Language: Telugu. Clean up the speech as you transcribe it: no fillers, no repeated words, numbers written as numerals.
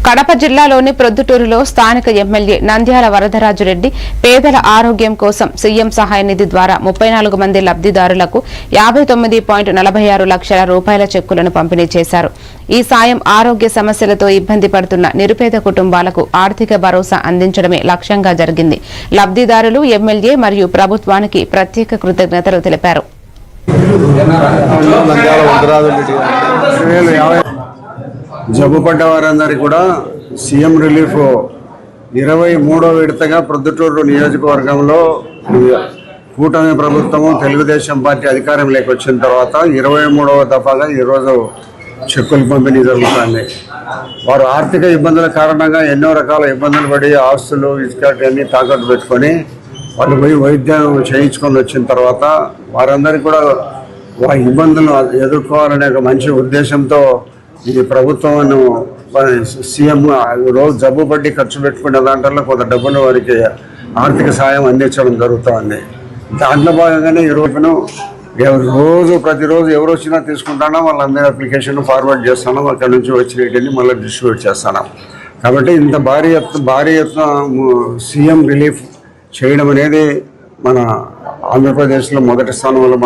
కడప జిల్లాలోని ప్రొద్దుటూరులో స్థానిక ఎమ్మెల్యే నంద్యాల వరదరాజురెడ్డి పేదల ఆరోగ్యం కోసం సీఎం సహాయ నిధి ద్వారా 34 మంది లబ్దిదారులకు 59.46 లక్షల రూపాయల చెక్కులను పంపిణీ చేశారు. ఈ సాయం ఆరోగ్య సమస్యలతో ఇబ్బంది పడుతున్న నిరుపేద కుటుంబాలకు ఆర్థిక భరోసా అందించడమే లక్ష్యంగా జరిగింది. లబ్దిదారులు ఎమ్మెల్యే మరియు ప్రభుత్వానికి ప్రత్యేక కృతజ్ఞతలు తెలిపారు. జబ్బు పడ్డ వారందరికీ కూడా సీఎం రిలీఫ్ 23వ విడతగా ప్రొద్దుటూరు నియోజకవర్గంలో కూటమి ప్రభుత్వము తెలుగుదేశం పార్టీ అధికారంలోకి వచ్చిన తర్వాత 23వ దఫాగా ఈరోజు చెక్కులు పంపిణీ జరుగుతుంది. వారు ఆర్థిక ఇబ్బందుల కారణంగా ఎన్నో రకాల ఇబ్బందులు పడి ఆస్తులు ఇసుకన్నీ తాకట్టు పెట్టుకొని వాళ్ళు పోయి వైద్యం చేయించుకొని వచ్చిన తర్వాత వారందరికీ కూడా ఇబ్బందులు ఎదుర్కోవాలనే ఒక మంచి ఉద్దేశంతో ఈ ప్రభుత్వం సీఎం రోజు జబ్బు పట్టి ఖర్చు పెట్టుకునే దాంట్లో కొంత డబ్బులు వారికి ఆర్థిక సాయం అందించడం జరుగుతుంది. దాంట్లో భాగంగానే ఈ రోజును ప్రతిరోజు ఎవరు వచ్చినా తీసుకుంటానో వాళ్ళందరి అప్లికేషన్ ఫార్వర్డ్ చేస్తాను, అక్కడి నుంచి వచ్చినవి మళ్ళీ డిస్ట్రిబ్యూట్ చేస్తాను. కాబట్టి ఇంత భారీ ఎత్తున సీఎం రిలీఫ్ చేయడం అనేది మన ఆంధ్రప్రదేశ్లో మొదటి స్థానంలో మనం